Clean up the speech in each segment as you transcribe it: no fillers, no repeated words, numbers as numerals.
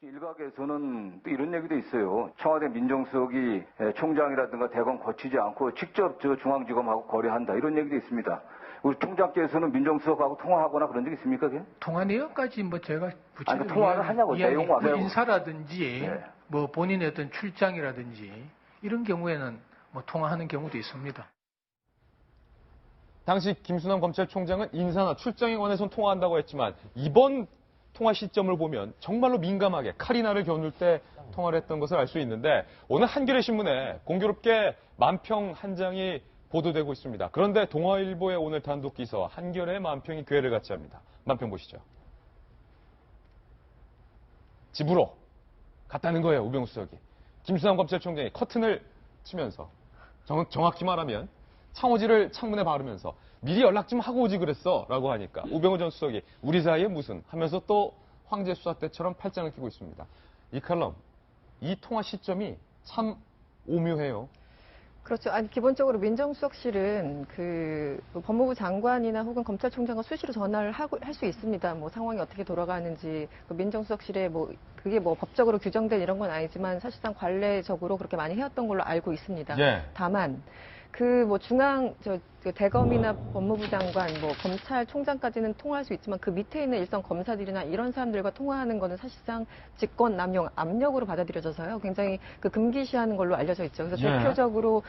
일각에서는 또 이런 얘기도 있어요. 청와대 민정수석이 총장이라든가 대검 거치지 않고 직접 저 중앙지검하고 거래한다 이런 얘기도 있습니다. 우리 총장께서는 민정수석하고 통화하거나 그런 적 있습니까? 그게? 통화 내역까지 뭐 제가 구체적으로 통화를 하냐고 내용 뭐 인사라든지 네. 뭐 본인의 어떤 출장이라든지 이런 경우에는 뭐 통화하는 경우도 있습니다. 당시 김수남 검찰총장은 인사나 출장에 관해서는 통화한다고 했지만 이번 통화 시점을 보면 정말로 민감하게 칼이나를 겨눌 때 통화를 했던 것을 알 수 있는데 오늘 한겨레 신문에 공교롭게 만평 한 장이 보도되고 있습니다. 그런데 동아일보의 오늘 단독 기사 한겨레 만평이 궤를 같이 합니다. 만평 보시죠. 집으로 갔다는 거예요. 우병우 수석이. 김수남 검찰총장이 커튼을 치면서 정확히 말하면 창호지를 창문에 바르면서 미리 연락 좀 하고 오지 그랬어 라고 하니까 우병우 전 수석이 우리 사이에 무슨 하면서 또 황제 수사 때처럼 팔짱을 끼고 있습니다. 이 칼럼, 이 통화 시점이 참 오묘해요. 그렇죠. 아니, 기본적으로 민정수석실은 그 법무부 장관이나 혹은 검찰총장과 수시로 전화를 할 수 있습니다. 뭐 상황이 어떻게 돌아가는지 그 민정수석실에 뭐 그게 뭐 법적으로 규정된 이런 건 아니지만 사실상 관례적으로 그렇게 많이 해왔던 걸로 알고 있습니다. 예. 다만 그 뭐 대검이나 법무부 장관, 뭐 검찰총장까지는 통화할 수 있지만 그 밑에 있는 일선 검사들이나 이런 사람들과 통화하는 거는 사실상 직권 남용, 압력으로 받아들여져서요. 굉장히 그 금기시하는 걸로 알려져 있죠. 그래서 예. 대표적으로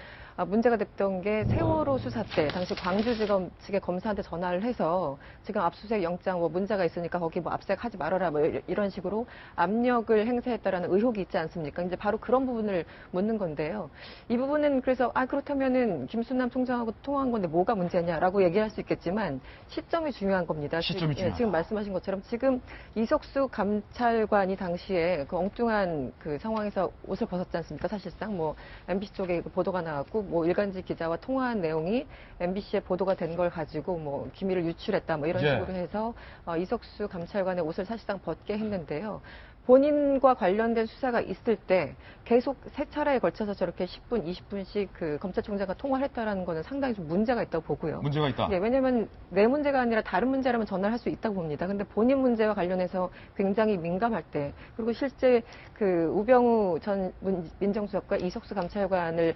문제가 됐던 게 세월호 수사 때 당시 광주지검 측의 검사한테 전화를 해서 지금 압수수색 영장 뭐 문제가 있으니까 거기 뭐 압수수색하지 말아라 뭐 이런 식으로 압력을 행사했다라는 의혹이 있지 않습니까? 이제 바로 그런 부분을 묻는 건데요. 이 부분은 그래서 그렇다면은 김수남 총장하고 통화한 건데 뭐가 문제냐라고 얘기할 수 있겠지만 시점이 중요한 겁니다. 시점이 중요하다. 지금 말씀하신 것처럼 지금 이석수 감찰관이 당시에 그 엉뚱한 그 상황에서 옷을 벗었지 않습니까? 사실상 뭐 MBC 쪽에 보도가 나왔고 뭐 일간지 기자와 통화한 내용이 MBC에 보도가 된 걸 가지고 뭐 기밀을 유출했다 뭐 이런 식으로 해서 이석수 감찰관의 옷을 사실상 벗게 했는데요. 본인과 관련된 수사가 있을 때 계속 세 차례에 걸쳐서 저렇게 10분, 20분씩 그 검찰총장과 통화를 했다라는 거는 상당히 좀 문제가 있다고 보고요. 문제가 있다. 네, 왜냐하면 내 문제가 아니라 다른 문제라면 전화를 할 수 있다고 봅니다. 근데 본인 문제와 관련해서 굉장히 민감할 때 그리고 실제 그 우병우 전 민정수석과 이석수 감찰관을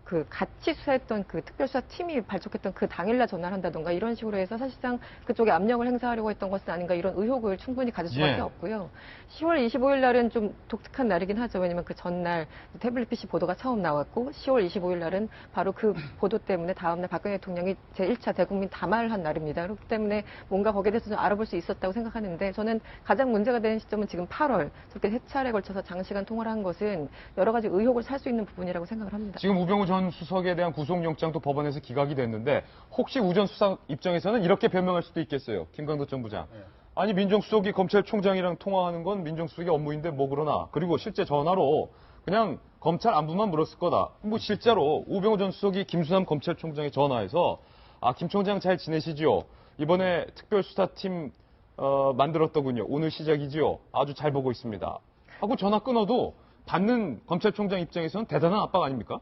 그 같이 수사했던 그 특별수사팀이 발족했던 그 당일날 전화를 한다던가 이런 식으로 해서 사실상 그쪽에 압력을 행사하려고 했던 것은 아닌가 이런 의혹을 충분히 가질 수밖에 없고요. 10월 25일 날은 좀 독특한 날이긴 하죠. 왜냐하면 그 전날 태블릿 PC 보도가 처음 나왔고 10월 25일 날은 바로 그 보도 때문에 다음날 박근혜 대통령이 제1차 대국민 담화를 한 날입니다. 그렇기 때문에 뭔가 거기에 대해서 좀 알아볼 수 있었다고 생각하는데 저는 가장 문제가 되는 시점은 지금 8월 저렇게 세 차례에 걸쳐서 장시간 통화를 한 것은 여러 가지 의혹을 살 수 있는 부분이라고 생각을 합니다. 지금 우병우 전 수석에 대한 구속영장도 법원에서 기각이 됐는데 혹시 우 전 수석 입장에서는 이렇게 변명할 수도 있겠어요. 김광도 전 부장. 아니 민정수석이 검찰총장이랑 통화하는 건 민정수석의 업무인데 뭐 그러나. 그리고 실제 전화로 그냥 검찰 안부만 물었을 거다. 뭐 실제로 우병우 전 수석이 김수남 검찰총장에 전화해서 김 총장 잘 지내시지요? 이번에 특별수사팀 만들었더군요. 오늘 시작이지요? 아주 잘 보고 있습니다. 하고 전화 끊어도 받는 검찰총장 입장에서는 대단한 압박 아닙니까?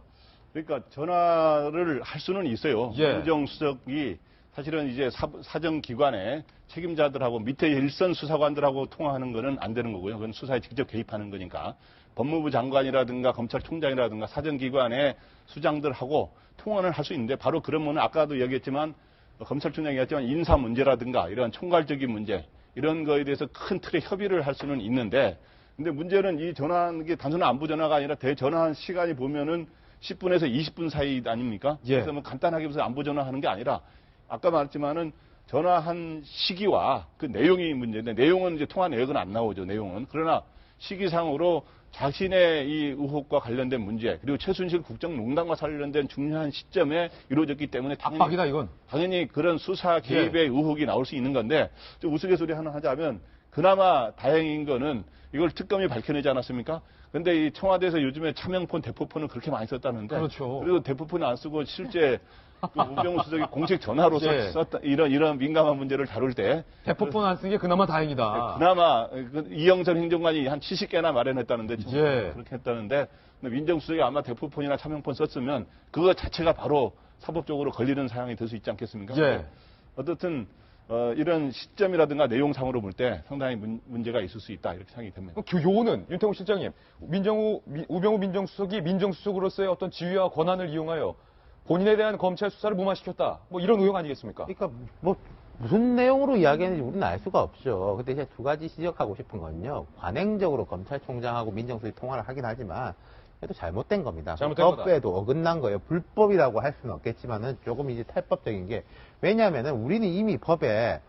그러니까 전화를 할 수는 있어요. 민정수석이 사실은 이제 사정기관의 책임자들하고 밑에 일선 수사관들하고 통화하는 거는 안 되는 거고요. 그건 수사에 직접 개입하는 거니까. 법무부 장관이라든가 검찰총장이라든가 사정기관의 수장들하고 통화를 할 수 있는데 바로 그러면 아까도 얘기했지만 검찰총장이 얘기했지만 인사 문제라든가 이런 총괄적인 문제 이런 거에 대해서 큰 틀의 협의를 할 수는 있는데 근데 문제는 이 전화하는 게 단순한 안부 전화가 아니라 대전화한 시간이 보면은 10분에서 20분 사이 아닙니까? 그래서 뭐 간단하게 무슨 안부 전화하는 게 아니라 아까 말했지만은 전화한 시기와 그 내용이 문제인데 내용은 이제 통화 내역은 안 나오죠. 내용은. 그러나 시기상으로 자신의 이 의혹과 관련된 문제 그리고 최순실 국정농단과 관련된 중요한 시점에 이루어졌기 때문에 압박이다 이건. 당연히 그런 수사 개입의 의혹이 나올 수 있는 건데 좀 우스갯소리 하나 하자면 그나마 다행인 거는 이걸 특검이 밝혀내지 않았습니까? 근데 이 청와대에서 요즘에 차명폰, 대포폰을 그렇게 많이 썼다는데. 그렇죠. 그리고 대포폰을 안 쓰고 실제 그 우병우 수석이 공식 전화로 썼다 이런 민감한 문제를 다룰 때. 대포폰 안 쓴 게 그나마 다행이다. 그나마 이영선 행정관이 한 70개나 마련했다는데. 그렇게 했다는데. 민정수석이 아마 대포폰이나 차명폰 썼으면 그거 자체가 바로 사법적으로 걸리는 사항이 될 수 있지 않겠습니까? 어떻든 이런 시점이라든가 내용상으로 볼 때 상당히 문제가 있을 수 있다 이렇게 생각이 됩니다. 요는 윤태호 실장님, 우병우 민정수석이 민정수석으로서의 어떤 지위와 권한을 이용하여 본인에 대한 검찰 수사를 무마시켰다. 뭐 이런 의혹 아니겠습니까? 그러니까 뭐 무슨 내용으로 이야기하는지 우리는 알 수가 없죠. 근데 이제 두 가지 지적하고 싶은 건요. 관행적으로 검찰총장하고 민정수석이 통화를 하긴 하지만 그래도 잘못된 겁니다. 잘못된 거다. 법에도 어긋난 거예요. 불법이라고 할 수는 없겠지만은 조금 이제 탈법적인 게 왜냐하면은 우리는 이미 법에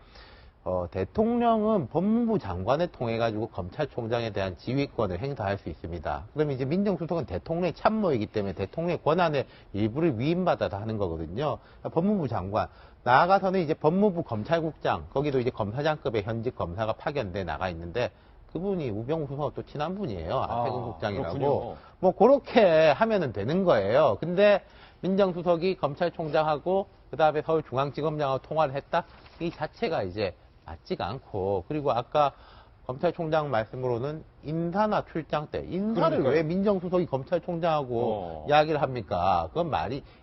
대통령은 법무부 장관을 통해 가지고 검찰총장에 대한 지휘권을 행사할 수 있습니다. 그러면 이제 민정수석은 대통령의 참모이기 때문에 대통령의 권한의 일부를 위임받아서 하는 거거든요. 법무부 장관 나아가서는 이제 법무부 검찰국장 거기도 이제 검사장급의 현직 검사가 파견돼 나가 있는데 그분이 우병우 수석하고 또 친한 분이에요. 안태근 국장이라고. 그렇군요. 뭐 그렇게 하면은 되는 거예요. 근데 민정수석이 검찰총장하고 그다음에 서울중앙지검장하고 통화를 했다? 이 자체가 이제 맞지가 않고 그리고 아까 검찰총장 말씀으로는 인사나 출장 때 인사를 그러니까요. 왜 민정수석이 검찰총장하고 이야기를 합니까? 그건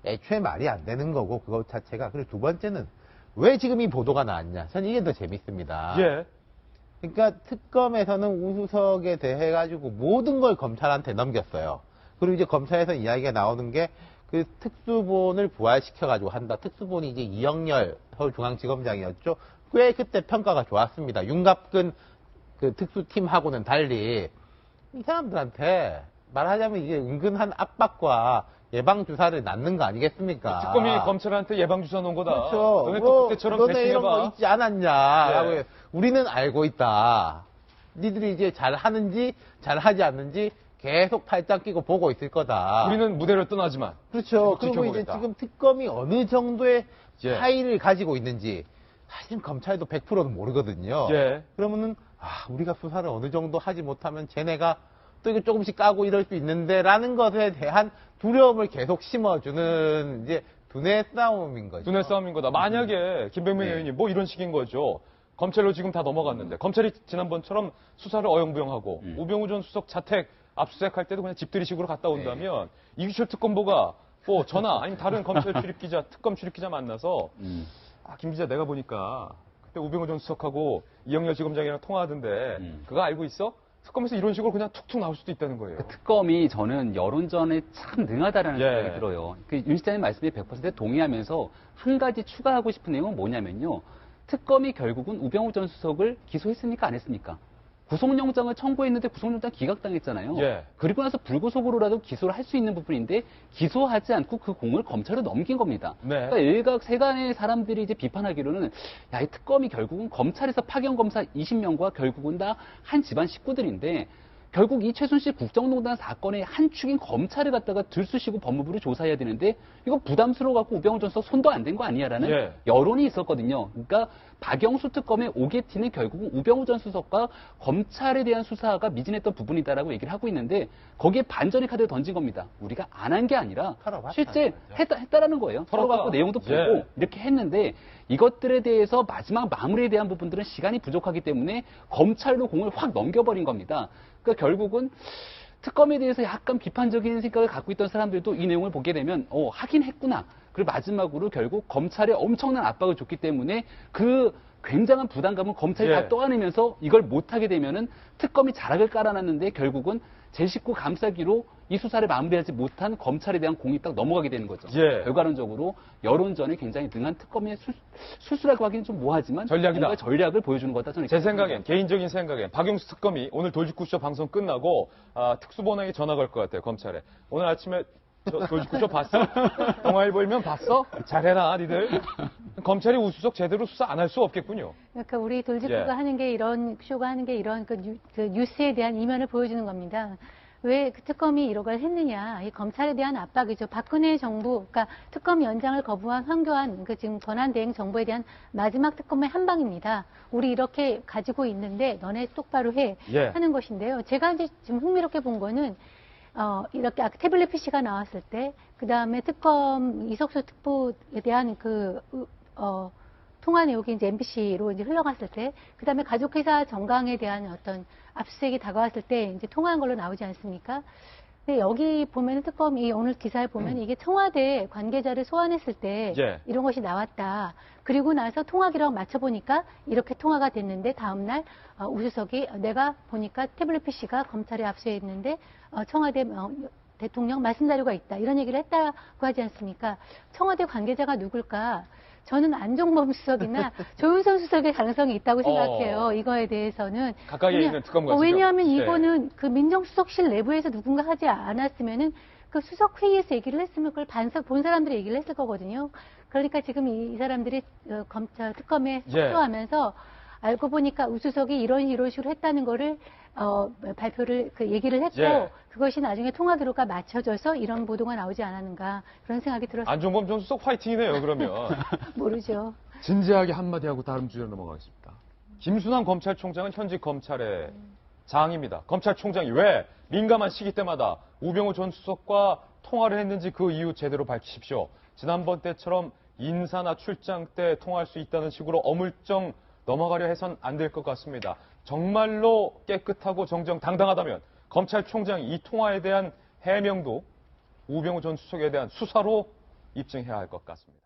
애초에 말이 안 되는 거고 그것 자체가. 그리고 두 번째는 왜 지금 이 보도가 나왔냐? 저는 이게 더 재밌습니다. 예. 그러니까 특검에서는 우수석에 대해 가지고 모든 걸 검찰한테 넘겼어요. 그리고 이제 검찰에서 이야기가 나오는 게 그 특수본을 부활시켜 가지고 한다. 특수본이 이제 이영렬 서울중앙지검장이었죠. 꽤 그때 평가가 좋았습니다. 윤갑근 그 특수팀하고는 달리 이 사람들한테 말하자면 이게 은근한 압박과 예방주사를 낳는 거 아니겠습니까? 특검이 검찰한테 예방주사 놓은 거다. 그렇죠. 너네 뭐, 그때처럼 너네 이런 거 배신해봐. 있지 않았냐라고 예. 우리는 알고 있다. 니들이 이제 잘하는지 잘하지 않는지 계속 팔짱 끼고 보고 있을 거다. 우리는 무대를 떠나지만. 그렇죠. 계속 그리고 이제 지켜보겠다. 지금 특검이 어느 정도의 예. 차이를 가지고 있는지 사실 검찰도 100%는 모르거든요. 예. 그러면은 우리가 수사를 어느 정도 하지 못하면 쟤네가 또 이거 조금씩 까고 이럴 수 있는데라는 것에 대한 두려움을 계속 심어주는 이제 두뇌 싸움인 거죠. 두뇌 싸움인 거다. 만약에 김병민 의원님 뭐 이런 식인 거죠. 검찰로 지금 다 넘어갔는데 검찰이 지난번처럼 수사를 어영부영하고 우병우 전 수석 자택 압수수색할 때도 그냥 집들이식으로 갔다 온다면 이규철 특검보가 뭐 저나 아니면 다른 검찰 출입기자, 특검 출입기자 만나서 김 기자 내가 보니까 그때 우병우 전 수석하고 이영렬 지검장이랑 통화하던데 그거 알고 있어? 특검에서 이런 식으로 그냥 툭툭 나올 수도 있다는 거예요. 그 특검이 저는 여론전에 참 능하다라는 예. 생각이 들어요. 윤 시장님 말씀에 100% 동의하면서 한 가지 추가하고 싶은 내용은 뭐냐면요. 특검이 결국은 우병우 전 수석을 기소했습니까? 안 했습니까? 구속영장을 청구했는데 구속영장 기각당했잖아요. 예. 그리고 나서 불구속으로라도 기소를 할 수 있는 부분인데 기소하지 않고 그 공을 검찰로 넘긴 겁니다. 네. 그러니까 일각세간의 사람들이 이제 비판하기로는 야, 이 특검이 결국은 검찰에서 파견 검사 20명과 결국은 다 한 집안 식구들인데 결국 이 최순실 국정농단 사건의 한 축인 검찰을 갖다가 들쑤시고 법무부를 조사해야 되는데 이거 부담스러워갖고 우병우 전 수석 손도 안 댄 거 아니야라는 예. 여론이 있었거든요. 그러니까 박영수 특검의 오게티는 결국은 우병우 전 수석과 검찰에 대한 수사가 미진했던 부분이다라고 얘기를 하고 있는데 거기에 반전의 카드를 던진 겁니다. 우리가 안 한 게 아니라 털어봤다. 실제 했다라는 거예요. 털어갖고 내용도 보고 예. 이렇게 했는데 이것들에 대해서 마지막 마무리에 대한 부분들은 시간이 부족하기 때문에 검찰로 공을 확 넘겨버린 겁니다. 그러니까 결국은 특검에 대해서 약간 비판적인 생각을 갖고 있던 사람들도 이 내용을 보게 되면 하긴 했구나. 그리고 마지막으로 결국 검찰에 엄청난 압박을 줬기 때문에 그 굉장한 부담감은 검찰이 예. 다 떠안으면서 이걸 못하게 되면은 특검이 자락을 깔아놨는데 결국은 제 식구 감싸기로 이 수사를 마무리하지 못한 검찰에 대한 공이 딱 넘어가게 되는 거죠. 예. 결과론적으로 여론전에 굉장히 능한 특검의 술수라고 하기는 좀 뭐하지만 전략이다. 뭔가 전략을 보여주는 거다 저는 제 이렇게 생각엔, 생각합니다. 개인적인 생각엔 박영수 특검이 오늘 돌직구쇼 방송 끝나고 특수본에게 전화 걸 것 같아요, 검찰에. 오늘 아침에 돌직구쇼 봤어? 동아일보일면 봤어? 잘해라, 니들. 검찰이 우수석 제대로 수사 안 할 수 없겠군요. 그러니까 우리 돌직구가 예. 하는 게 이런 쇼가 하는 게 이런 그 뉴스에 대한 이면을 보여주는 겁니다. 왜 그 특검이 이런 걸 했느냐? 이 검찰에 대한 압박이죠. 박근혜 정부, 그러니까 특검 연장을 거부한 황교안 그 지금 권한대행 정부에 대한 마지막 특검의 한 방입니다. 우리 이렇게 가지고 있는데 너네 똑바로 해 예. 하는 것인데요. 제가 이제 지금 흥미롭게 본 거는 이렇게 아까 태블릿 PC가 나왔을 때, 그 다음에 특검 이석수 특보에 대한 통화 내용이 이제 MBC로 이제 흘러갔을 때, 그 다음에 가족회사 정강에 대한 어떤 압수수색이 다가왔을 때 이제 통화한 걸로 나오지 않습니까? 근데 여기 보면 특검이 오늘 기사에 보면 이게 청와대 관계자를 소환했을 때 예. 이런 것이 나왔다. 그리고 나서 통화기록 맞춰보니까 이렇게 통화가 됐는데 다음날 우수석이 내가 보니까 태블릿 PC가 검찰에 압수해 있는데 청와대 대통령 말씀 자료가 있다. 이런 얘기를 했다고 하지 않습니까? 청와대 관계자가 누굴까? 저는 안종범 수석이나 조윤선 수석의 가능성이 있다고 생각해요. 이거에 대해서는. 가까이에 있는 특검과 왜냐하면 네. 이거는 그 민정수석실 내부에서 누군가 하지 않았으면은 그 수석 회의에서 얘기를 했으면 그걸 본 사람들이 얘기를 했을 거거든요. 그러니까 지금 이 사람들이 검찰 특검에 속도하면서 알고 보니까 우수석이 이런 식으로 했다는 거를 발표를 얘기를 했고 그것이 나중에 통화 기록과 맞춰져서 이런 보도가 나오지 않았는가 그런 생각이 들었습니다. 안종범 전 수석 화이팅이네요. 그러면. 모르죠. 진지하게 한마디 하고 다음 주제로 넘어가겠습니다. 김순환 검찰총장은 현직 검찰의 장입니다. 검찰총장이 왜 민감한 시기 때마다 우병우 전 수석과 통화를 했는지 그 이유 제대로 밝히십시오. 지난번 때처럼 인사나 출장 때 통화할 수 있다는 식으로 어물쩡 넘어가려 해선 안 될 것 같습니다. 정말로 깨끗하고 정정당당하다면 검찰총장이 이 통화에 대한 해명도 우병우 전 수석에 대한 수사로 입증해야 할 것 같습니다.